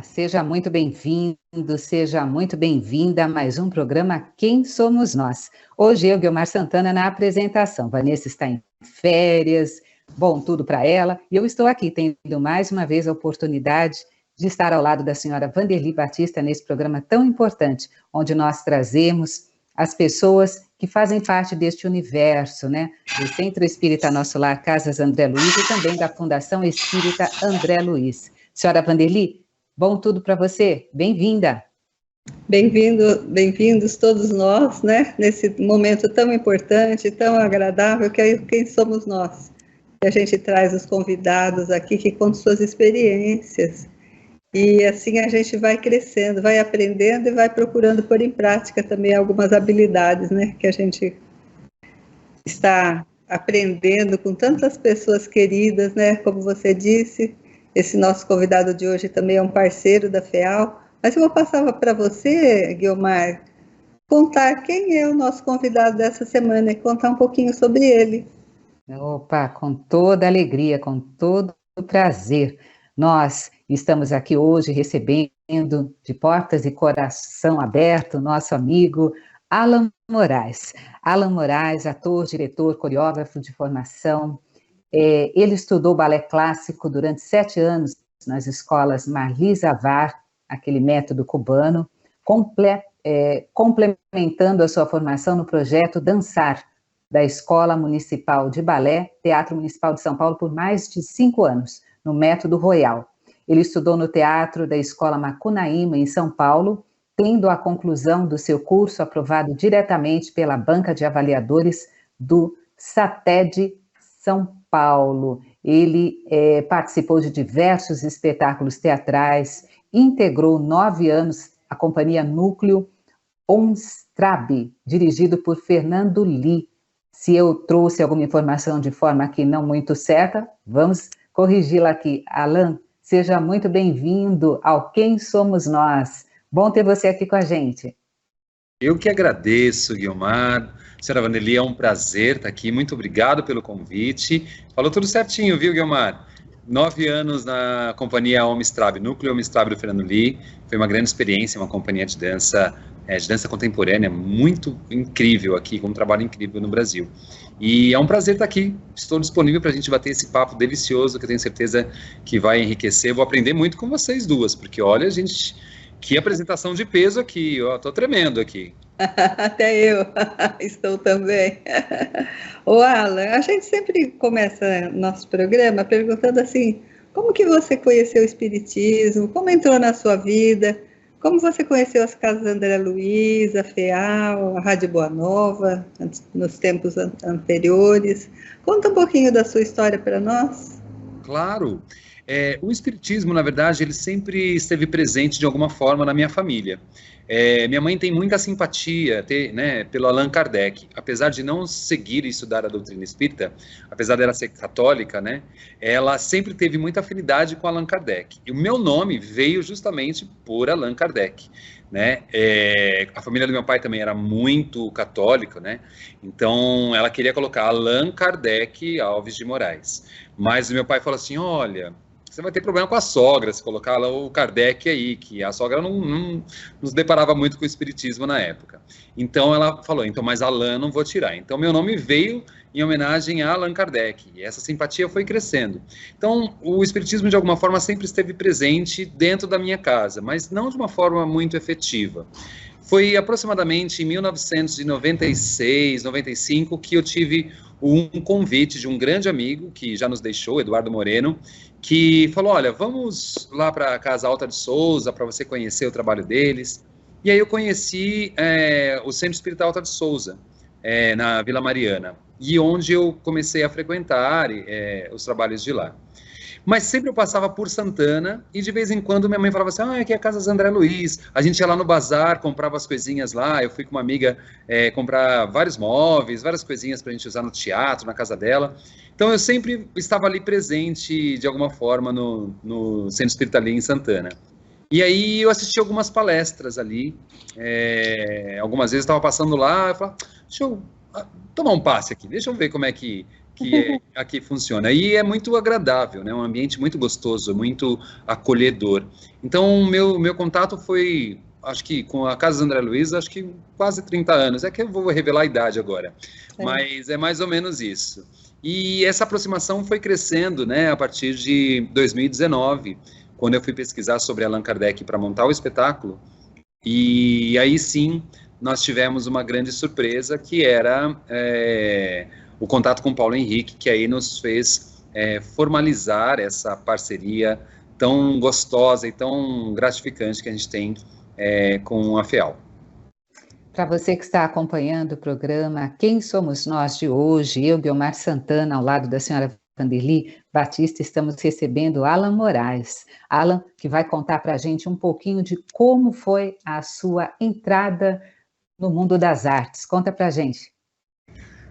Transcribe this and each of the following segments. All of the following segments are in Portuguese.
Olá, seja muito bem-vindo, seja muito bem-vinda a mais um programa Quem Somos Nós. Hoje eu, Guilmar Santana, na apresentação. Vanessa está em férias, bom, tudo para ela, e eu estou aqui tendo mais uma vez a oportunidade de estar ao lado da senhora Vanderly Batista nesse programa tão importante, onde nós trazemos as pessoas que fazem parte deste universo, né? Do Centro Espírita Nosso Lar Casas André Luiz e também da Fundação Espírita André Luiz. Senhora Vanderly, bom tudo para você, bem-vinda. Bem-vindos todos nós, né? Nesse momento tão importante, tão agradável, que é quem somos nós. E a gente traz os convidados aqui que contam suas experiências. E assim a gente vai crescendo, vai aprendendo e vai procurando pôr em prática também algumas habilidades, né? Que a gente está aprendendo com tantas pessoas queridas, né? Como você disse, esse nosso convidado de hoje também é um parceiro da FEAL. Mas eu vou passar para você, Guilmar, contar quem é o nosso convidado dessa semana e contar um pouquinho sobre ele. Opa, com toda alegria, com todo prazer. Nós estamos aqui hoje recebendo de portas e coração aberto nosso amigo Alan Moraes. Alan Moraes, ator, diretor, coreógrafo de formação. Ele estudou balé clássico durante 7 anos nas escolas Marlise Avar, aquele método cubano, complementando a sua formação no projeto Dançar, da Escola Municipal de Balé, Teatro Municipal de São Paulo, por mais de 5 anos, no método Royal. Ele estudou no Teatro da Escola Macunaíma, em São Paulo, tendo a conclusão do seu curso aprovado diretamente pela banca de avaliadores do SATED São Paulo. Ele participou de diversos espetáculos teatrais, integrou 9 anos a companhia Núcleo Onstrabe, dirigido por Fernando Lee. Se eu trouxe alguma informação de forma aqui não muito certa, vamos corrigi-la aqui. Alan, seja muito bem-vindo ao Quem Somos Nós. Bom ter você aqui com a gente. Eu que agradeço, Guilmar. Senhora Vanderly, é um prazer estar aqui. Muito obrigado pelo convite. Falou tudo certinho, viu, Guilmar? 9 anos na companhia Omstrab, Núcleo Omstrab do Fernando Lee. Foi uma grande experiência, uma companhia de dança contemporânea muito incrível aqui, com um trabalho incrível no Brasil. E é um prazer estar aqui. Estou disponível para a gente bater esse papo delicioso, que eu tenho certeza que vai enriquecer. Vou aprender muito com vocês duas, porque olha, gente, que apresentação de peso aqui, ó, tô tremendo aqui. Até eu estou também. Ô Alan, a gente sempre começa nosso programa perguntando assim, como que você conheceu o Espiritismo, como entrou na sua vida, como você conheceu as Casas André Luiz, a FEAL, a Rádio Boa Nova, nos tempos anteriores. Conta um pouquinho da sua história para nós. Claro. O Espiritismo, na verdade, ele sempre esteve presente de alguma forma na minha família. Minha mãe tem muita simpatia pelo Allan Kardec. Apesar de não seguir e estudar a doutrina espírita, apesar dela ser católica, né, ela sempre teve muita afinidade com Allan Kardec. E o meu nome veio justamente por Allan Kardec. Né? A família do meu pai também era muito católica, né? Então ela queria colocar Allan Kardec Alves de Moraes. Mas o meu pai falou assim, olha, você vai ter problema com a sogra se colocar lá o Kardec aí, que a sogra não nos deparava muito com o espiritismo na época. Então ela falou, então, mas Allan não vou tirar. Então meu nome veio em homenagem a Allan Kardec, e essa simpatia foi crescendo. Então o espiritismo de alguma forma sempre esteve presente dentro da minha casa, mas não de uma forma muito efetiva. Foi aproximadamente em 1996, 95, que eu tive um convite de um grande amigo, que já nos deixou, Eduardo Moreno, que falou, olha, vamos lá para a Casa Alta de Souza, para você conhecer o trabalho deles. E aí eu conheci o Centro Espírita Alta de Souza, na Vila Mariana, e onde eu comecei a frequentar os trabalhos de lá. Mas sempre eu passava por Santana, e de vez em quando minha mãe falava assim, aqui é a Casa André Luiz, a gente ia lá no bazar, comprava as coisinhas lá, eu fui com uma amiga comprar vários móveis, várias coisinhas para a gente usar no teatro, na casa dela. Então eu sempre estava ali presente, de alguma forma, no Centro Espírita ali em Santana. E aí eu assisti algumas palestras ali, algumas vezes eu estava passando lá, eu falava, deixa eu tomar um passe aqui, deixa eu ver como é que aqui funciona. E é muito agradável, né? Um ambiente muito gostoso, muito acolhedor. Então, meu contato foi, acho que com a Casa André Luiz, acho que quase 30 anos. É que eu vou revelar a idade agora, mas é mais ou menos isso. E essa aproximação foi crescendo, né, a partir de 2019, quando eu fui pesquisar sobre Allan Kardec para montar o espetáculo. E aí sim, nós tivemos uma grande surpresa, que era o contato com Paulo Henrique, que aí nos fez formalizar essa parceria tão gostosa e tão gratificante que a gente tem com a FEAL. Para você que está acompanhando o programa Quem Somos Nós de hoje, eu, Guiomar Santana, ao lado da senhora Vanderly Batista, estamos recebendo Alan Moraes. Alan, que vai contar para a gente um pouquinho de como foi a sua entrada no mundo das artes. Conta para a gente.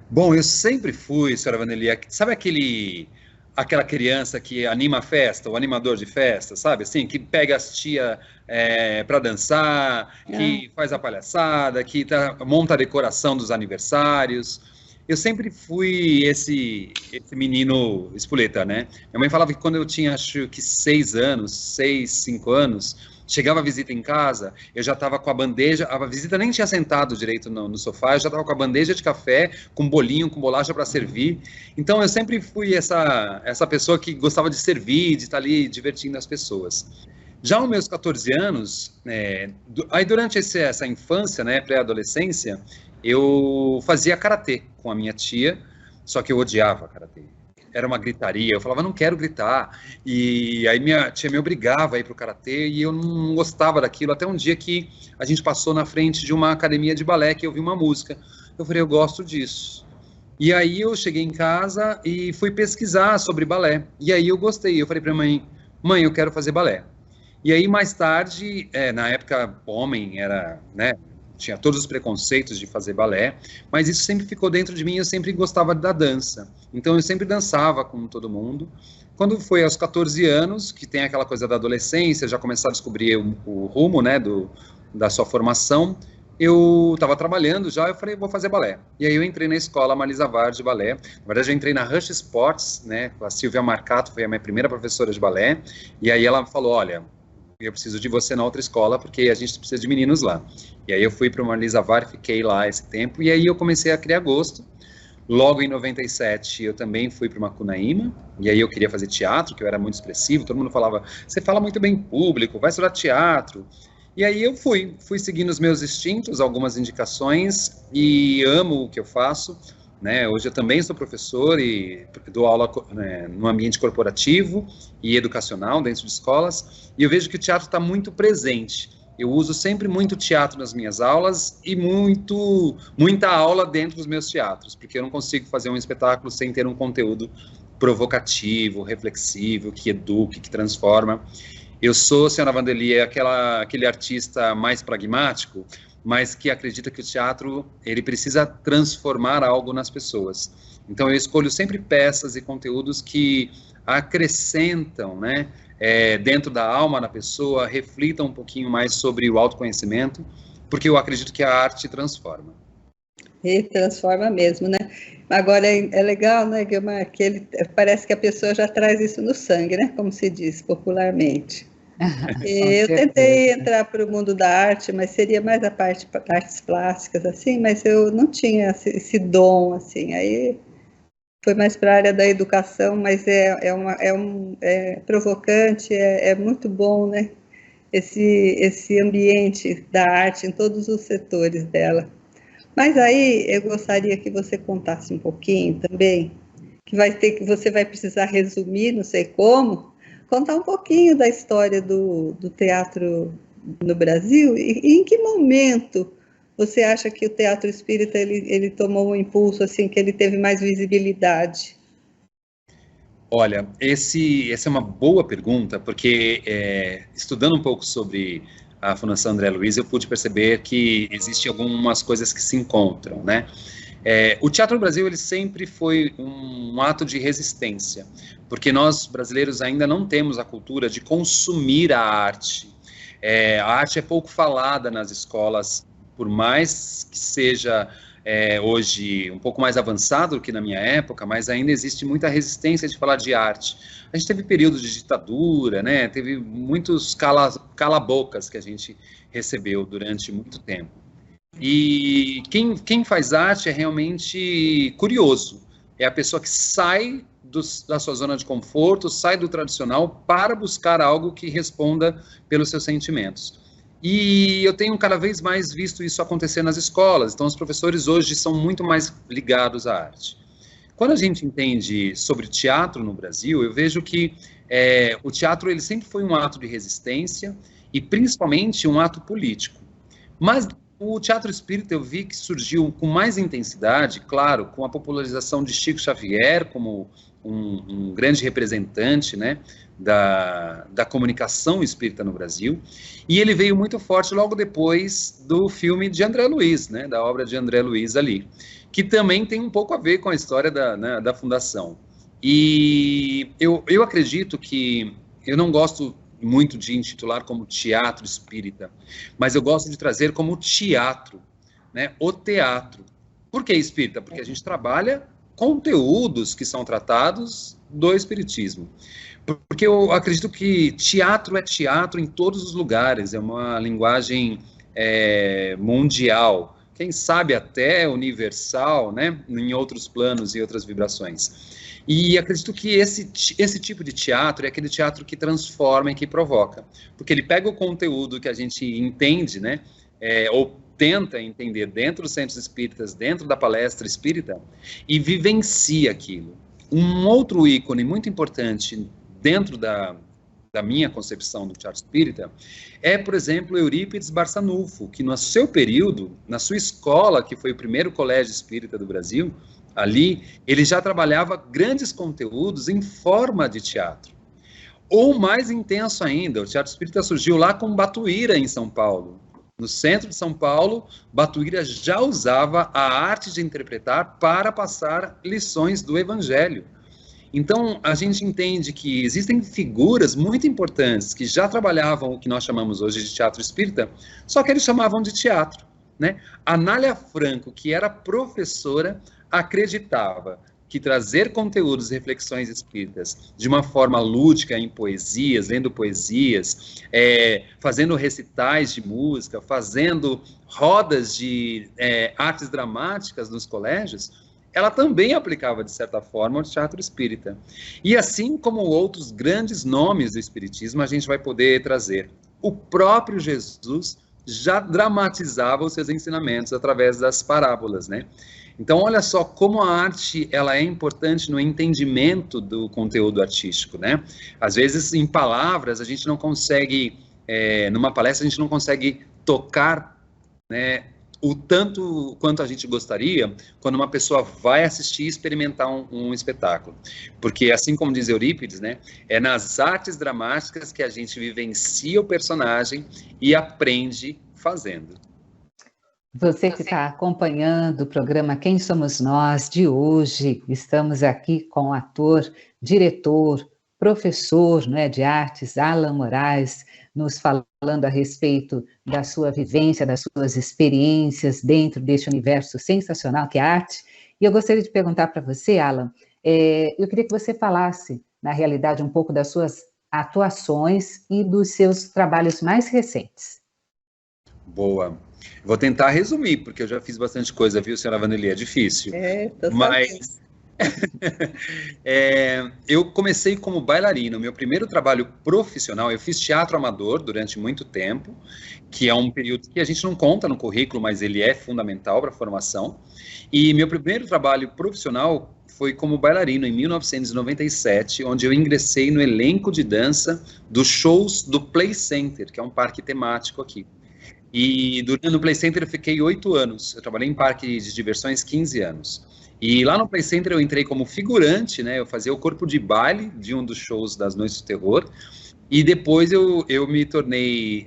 Bom, eu sempre fui, senhora Vanderly, sabe aquela criança que anima a festa, o animador de festa, sabe? Assim, que pega as tia para dançar, que faz a palhaçada, que monta a decoração dos aniversários. Eu sempre fui esse menino espoleta, né? Minha mãe falava que quando eu tinha, acho que 6 anos, 6, 5 anos, chegava a visita em casa, eu já estava com a bandeja, a visita nem tinha sentado direito no sofá, eu já estava com a bandeja de café, com bolinho, com bolacha para servir. Então eu sempre fui essa pessoa que gostava de servir, de estar ali divertindo as pessoas. Já aos meus 14 anos, aí durante essa infância, né, pré-adolescência, eu fazia karatê com a minha tia, só que eu odiava karatê. Era uma gritaria, eu falava, não quero gritar, e aí minha tia me obrigava a ir pro karatê, e eu não gostava daquilo, até um dia que a gente passou na frente de uma academia de balé, que eu vi uma música, eu falei, eu gosto disso. E aí eu cheguei em casa e fui pesquisar sobre balé, e aí eu gostei, eu falei pra mãe, eu quero fazer balé. E aí mais tarde, na época, homem era, né, tinha todos os preconceitos de fazer balé, mas isso sempre ficou dentro de mim, eu sempre gostava da dança. Então eu sempre dançava com todo mundo. Quando foi aos 14 anos, que tem aquela coisa da adolescência, já começar a descobrir o rumo, né, da sua formação, eu estava trabalhando já, eu falei, vou fazer balé. E aí eu entrei na escola Marisa Vard de balé. Na verdade, eu entrei na Rush Sports, né, com a Silvia Marcato, foi a minha primeira professora de balé. E aí ela falou, olha, eu preciso de você na outra escola, porque a gente precisa de meninos lá. E aí eu fui para o Marisa Vard, fiquei lá esse tempo, e aí eu comecei a criar gosto. Logo em 97, eu também fui para o Macunaíma, e aí eu queria fazer teatro, que eu era muito expressivo, todo mundo falava, você fala muito bem em público, vai estudar teatro. E aí eu fui seguindo os meus instintos, algumas indicações, e amo o que eu faço, né? Hoje eu também sou professor e dou aula no ambiente corporativo e educacional dentro de escolas, e eu vejo que o teatro está muito presente. Eu uso sempre muito teatro nas minhas aulas e muita aula dentro dos meus teatros, porque eu não consigo fazer um espetáculo sem ter um conteúdo provocativo, reflexivo, que eduque, que transforma. Eu sou, senhora Vanderly, aquele artista mais pragmático, mas que acredita que o teatro ele precisa transformar algo nas pessoas. Então eu escolho sempre peças e conteúdos que acrescentam, né, dentro da alma da pessoa, reflitam um pouquinho mais sobre o autoconhecimento, porque eu acredito que a arte transforma. E transforma mesmo, né? Agora é legal, né, Guilmar, que parece que a pessoa já traz isso no sangue, né? Como se diz popularmente. Eu tentei entrar para o mundo da arte, mas seria mais a parte de artes plásticas, assim, mas eu não tinha esse dom, assim, aí foi mais para a área da educação, mas é provocante, é muito bom, né, esse ambiente da arte em todos os setores dela. Mas aí eu gostaria que você contasse um pouquinho também, que você vai precisar resumir, não sei como, contar um pouquinho da história do teatro no Brasil e em que momento você acha que o teatro espírita ele tomou um impulso, assim, que ele teve mais visibilidade? Olha, essa é uma boa pergunta, porque estudando um pouco sobre a Fundação André Luiz, eu pude perceber que existem algumas coisas que se encontram, né? O teatro no Brasil ele sempre foi um ato de resistência, porque nós brasileiros ainda não temos a cultura de consumir a arte. A arte é pouco falada nas escolas, por mais que seja hoje um pouco mais avançado do que na minha época, mas ainda existe muita resistência de falar de arte. A gente teve períodos de ditadura, né? Teve muitos cala-bocas que a gente recebeu durante muito tempo. E quem faz arte é realmente curioso. É a pessoa que sai da sua zona de conforto, sai do tradicional para buscar algo que responda pelos seus sentimentos. E eu tenho cada vez mais visto isso acontecer nas escolas. Então, os professores hoje são muito mais ligados à arte. Quando a gente entende sobre teatro no Brasil, eu vejo que o teatro ele sempre foi um ato de resistência e principalmente um ato político. Mas o teatro espírita eu vi que surgiu com mais intensidade, claro, com a popularização de Chico Xavier como um grande representante, né, da comunicação espírita no Brasil, e ele veio muito forte logo depois do filme de André Luiz, né, da obra de André Luiz ali, que também tem um pouco a ver com a história da fundação. E eu acredito que, eu não gosto muito de intitular como teatro espírita, mas eu gosto de trazer como teatro, né, o teatro. Por que espírita? Porque a gente trabalha conteúdos que são tratados do espiritismo. Porque eu acredito que teatro é teatro em todos os lugares, é uma linguagem mundial, quem sabe até universal, né, em outros planos e outras vibrações. E acredito que esse tipo de teatro é aquele teatro que transforma e que provoca, porque ele pega o conteúdo que a gente entende, né, ou tenta entender dentro dos centros espíritas, dentro da palestra espírita, e vivencia aquilo. Um outro ícone muito importante dentro da minha concepção do teatro espírita é, por exemplo, Eurípides Barçanufo, que no seu período, na sua escola, que foi o primeiro colégio espírita do Brasil, ali, ele já trabalhava grandes conteúdos em forma de teatro. Ou mais intenso ainda, o teatro espírita surgiu lá com Batuíra, em São Paulo. No centro de São Paulo, Batuíra já usava a arte de interpretar para passar lições do Evangelho. Então, a gente entende que existem figuras muito importantes que já trabalhavam o que nós chamamos hoje de teatro espírita, só que eles chamavam de teatro, né? Anália Franco, que era professora, acreditava que trazer conteúdos e reflexões espíritas de uma forma lúdica em poesias, lendo poesias, fazendo recitais de música, fazendo rodas de artes dramáticas nos colégios, ela também aplicava, de certa forma, o teatro espírita. E assim como outros grandes nomes do espiritismo, a gente vai poder trazer. O próprio Jesus já dramatizava os seus ensinamentos através das parábolas, né? Então, olha só como a arte ela é importante no entendimento do conteúdo artístico, né? Às vezes, em palavras, a gente não consegue, numa palestra, a gente não consegue tocar, né, o tanto quanto a gente gostaria quando uma pessoa vai assistir e experimentar um espetáculo. Porque, assim como diz Eurípides, né, é nas artes dramáticas que a gente vivencia o personagem e aprende fazendo. Você que está acompanhando o programa Quem Somos Nós de hoje, estamos aqui com o ator, diretor, professor, né, de artes, Alan Moraes, nos falando a respeito da sua vivência, das suas experiências dentro deste universo sensacional que é a arte. E eu gostaria de perguntar para você, Alan, eu queria que você falasse, na realidade, um pouco das suas atuações e dos seus trabalhos mais recentes. Boa. Vou tentar resumir, porque eu já fiz bastante coisa, viu, senhora Vanelli? É difícil. Mas eu comecei como bailarino. Meu primeiro trabalho profissional, eu fiz teatro amador durante muito tempo, que é um período que a gente não conta no currículo, mas ele é fundamental para a formação. E meu primeiro trabalho profissional foi como bailarino em 1997, onde eu ingressei no elenco de dança dos shows do Play Center, que é um parque temático aqui. E no Play Center eu fiquei 8 anos, eu trabalhei em parque de diversões 15 anos. E lá no Play Center eu entrei como figurante, né, eu fazia o corpo de baile de um dos shows das Noites do Terror, e depois eu me tornei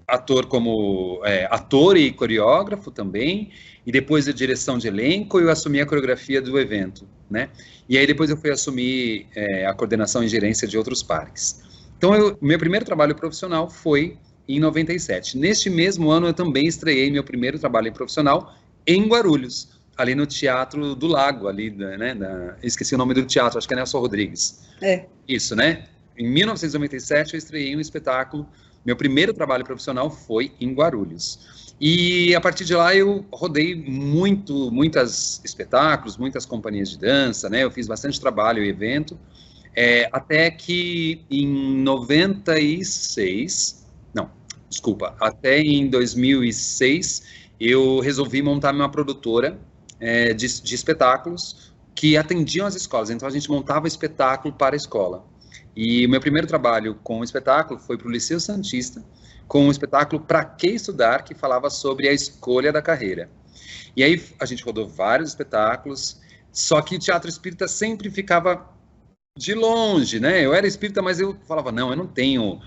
ator e coreógrafo também, e depois a direção de elenco, eu assumi a coreografia do evento, né, e aí depois eu fui assumir a coordenação e gerência de outros parques. Então, meu primeiro trabalho profissional foi em 97. Neste mesmo ano, eu também estreiei meu primeiro trabalho profissional, em Guarulhos, ali no Teatro do Lago, ali, né, esqueci o nome do teatro, acho que é Nelson Rodrigues. É. Isso, né? Em 1997 eu estreiei um espetáculo, meu primeiro trabalho profissional foi em Guarulhos. E a partir de lá eu rodei muitos espetáculos, muitas companhias de dança, né? Eu fiz bastante trabalho e evento, até que em 96, não, desculpa, até em 2006 eu resolvi montar uma produtora de espetáculos que atendiam as escolas. Então a gente montava espetáculo para a escola. E o meu primeiro trabalho com o espetáculo foi para o Liceu Santista, com um espetáculo Pra Que Estudar, que falava sobre a escolha da carreira. E aí a gente rodou vários espetáculos, só que o teatro espírita sempre ficava de longe, né? Eu era espírita, mas eu falava, não, eu não tenho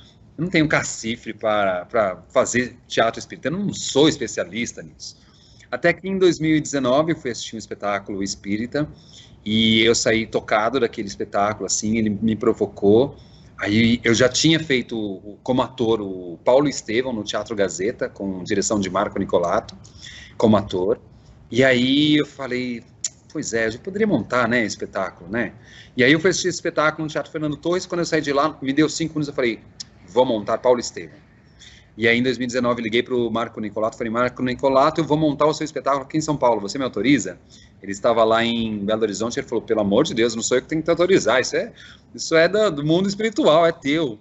cacifre para fazer teatro espírita, eu não sou especialista nisso. Até que em 2019 eu fui assistir um espetáculo espírita, e eu saí tocado daquele espetáculo, assim, ele me provocou. Aí eu já tinha feito como ator o Paulo Estevão no Teatro Gazeta, com direção de Marco Nicolato, como ator. E aí eu falei, pois é, eu já poderia montar, né, espetáculo, né? E aí eu fui assistir esse espetáculo no Teatro Fernando Torres, quando eu saí de lá, me deu 5 minutos, eu falei, vou montar Paulo Estevão. E aí em 2019 liguei para o Marco Nicolato, falei, Marco Nicolato, eu vou montar o seu espetáculo aqui em São Paulo, você me autoriza? Ele estava lá em Belo Horizonte, ele falou, pelo amor de Deus, não sou eu que tenho que te autorizar, isso é do mundo espiritual, é teu.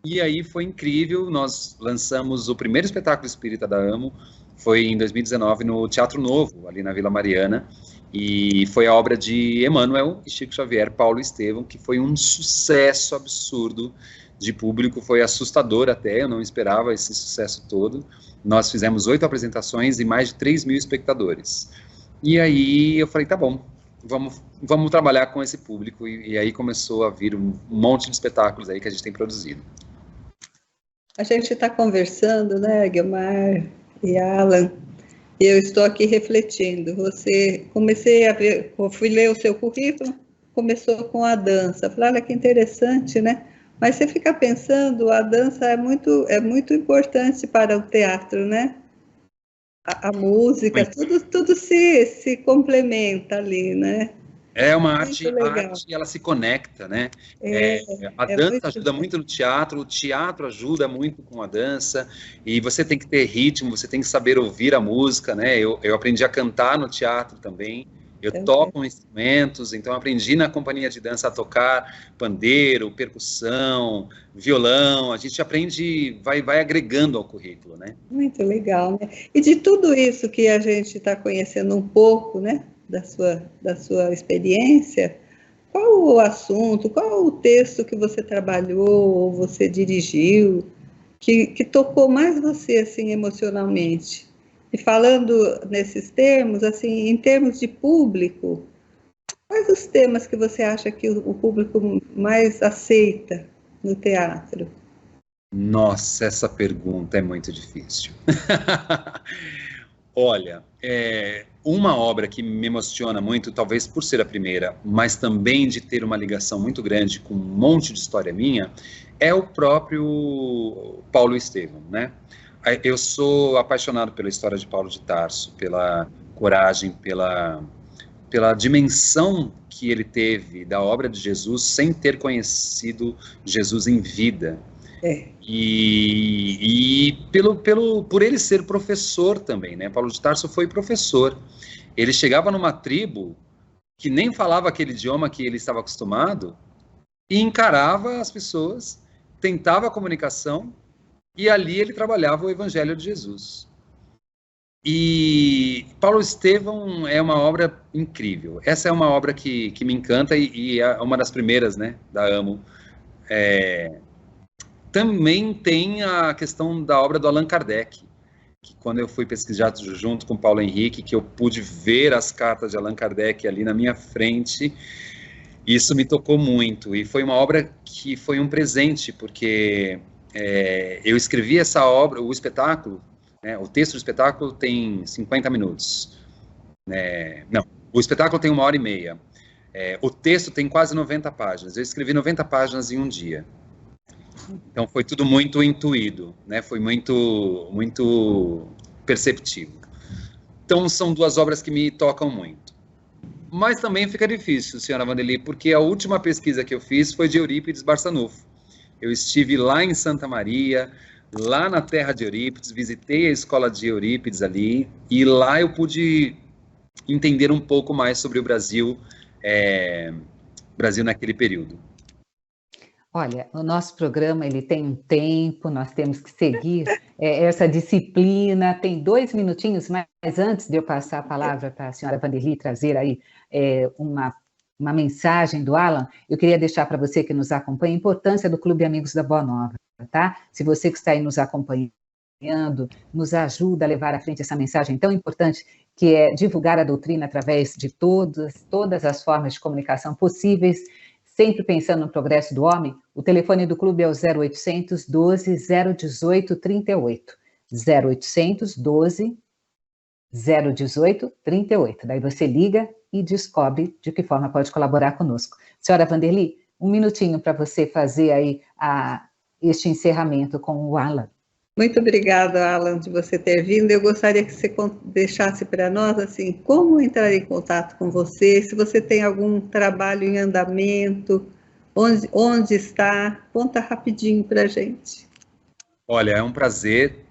E aí foi incrível, nós lançamos o primeiro espetáculo espírita da AMO, foi em 2019 no Teatro Novo, ali na Vila Mariana, e foi a obra de Emmanuel e Chico Xavier, Paulo Estevão, que foi um sucesso absurdo de público, foi assustador até, eu não esperava esse sucesso todo. Nós fizemos 8 apresentações e mais de 3 mil espectadores. E aí eu falei, tá bom, vamos trabalhar com esse público, e aí começou a vir um monte de espetáculos aí que a gente tem produzido. A gente está conversando, né, Guilmar e Alan, e eu estou aqui refletindo. Comecei a ver, fui ler o seu currículo, começou com a dança. Falei, olha que interessante, né? Mas você fica pensando, a dança é muito importante para o teatro, né? A música, tudo se complementa ali, né? É uma arte, ela se conecta, né? A dança ajuda muito no teatro, o teatro ajuda muito com a dança, e você tem que ter ritmo, você tem que saber ouvir a música, né? Eu aprendi a cantar no teatro também. Eu toco instrumentos, então aprendi na companhia de dança a tocar pandeiro, percussão, violão. A gente aprende, vai agregando ao currículo, né? Muito legal, né? E de tudo isso que a gente está conhecendo um pouco, né, da sua experiência, qual o assunto, qual o texto que você trabalhou ou você dirigiu que tocou mais você, assim, emocionalmente? E falando nesses termos, assim, em termos de público, quais os temas que você acha que o público mais aceita no teatro? Nossa, essa pergunta é muito difícil. Olha, uma obra que me emociona muito, talvez por ser a primeira, mas também de ter uma ligação muito grande com um monte de história minha, é o próprio Paulo Estevão, né? Eu sou apaixonado pela história de Paulo de Tarso, pela coragem, pela dimensão que ele teve da obra de Jesus sem ter conhecido Jesus em vida. E por ele ser professor também, né? Paulo de Tarso foi professor. Ele chegava numa tribo que nem falava aquele idioma que ele estava acostumado e encarava as pessoas, tentava a comunicação, e ali ele trabalhava o Evangelho de Jesus. E Paulo Estevão é uma obra incrível. Essa é uma obra que me encanta e é uma das primeiras, né, da AMO. Também tem a questão da obra do Allan Kardec, que quando eu fui pesquisar junto com Paulo Henrique, que eu pude ver as cartas de Allan Kardec ali na minha frente, isso me tocou muito. E foi uma obra que foi um presente, porque eu escrevi essa obra, o espetáculo, né, o texto do espetáculo tem 50 minutos. Não, o espetáculo tem 1h30. O texto tem quase 90 páginas. Eu escrevi 90 páginas em um dia. Então foi tudo muito intuído, né? Foi muito perceptivo. Então, são duas obras que me tocam muito. Mas também fica difícil, senhora Vanderly, porque a última pesquisa que eu fiz foi de Eurípides Barçanufo. Eu estive lá em Santa Maria, lá na terra de Eurípides, visitei a escola de Eurípides ali, e lá eu pude entender um pouco mais sobre o Brasil, Brasil naquele período. Olha, o nosso programa ele tem um tempo, nós temos que seguir essa disciplina. Tem 2 minutinhos, mas antes de eu passar a palavra para a senhora Vanderly trazer aí uma mensagem do Alan, eu queria deixar para você que nos acompanha a importância do Clube Amigos da Boa Nova, tá? Se você que está aí nos acompanhando, nos ajuda a levar à frente essa mensagem tão importante, que é divulgar a doutrina através de todas as formas de comunicação possíveis, sempre pensando no progresso do homem. O telefone do clube é o 0800 12 018 38. 0800 12 018 38. Daí você liga e descobre de que forma pode colaborar conosco. Senhora Vanderly, 1 minutinho para você fazer aí este encerramento com o Alan. Muito obrigada, Alan, de você ter vindo. Eu gostaria que você deixasse para nós, assim, como entrar em contato com você, se você tem algum trabalho em andamento, onde está, conta rapidinho para a gente. Olha, é um prazer.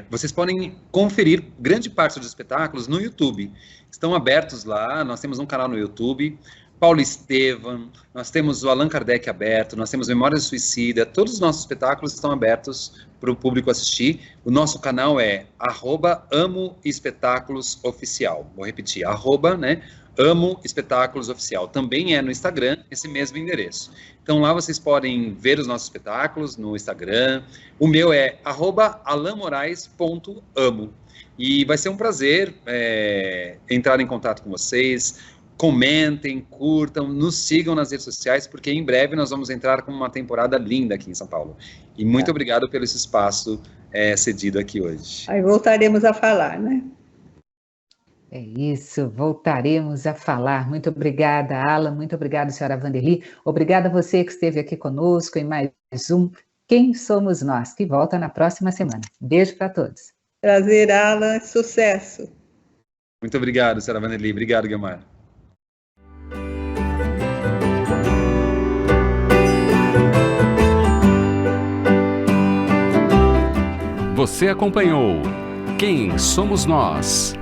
Vocês podem conferir grande parte dos espetáculos no YouTube. Estão abertos lá, nós temos um canal no YouTube, Paulo Estevam, nós temos o Allan Kardec aberto, nós temos Memórias do Suicida, todos os nossos espetáculos estão abertos para o público assistir. O nosso canal é @AmoEspetáculosOficial. Vou repetir, @AmoEspetáculosOficial. Também é no Instagram, esse mesmo endereço. Então lá vocês podem ver os nossos espetáculos no Instagram. O meu é @alanmorais.amo. E vai ser um prazer entrar em contato com vocês. Comentem, curtam, nos sigam nas redes sociais, porque em breve nós vamos entrar com uma temporada linda aqui em São Paulo. E muito obrigado pelo esse espaço cedido aqui hoje. Aí voltaremos a falar, né? É isso, voltaremos a falar. Muito obrigada, Alan, muito obrigada, senhora Vanderly. Obrigada a você que esteve aqui conosco em mais um Quem Somos Nós, que volta na próxima semana. Beijo para todos. Prazer, Alan, sucesso. Muito obrigado, senhora Vanderly. Obrigado, Guilmar. Você acompanhou Quem Somos Nós?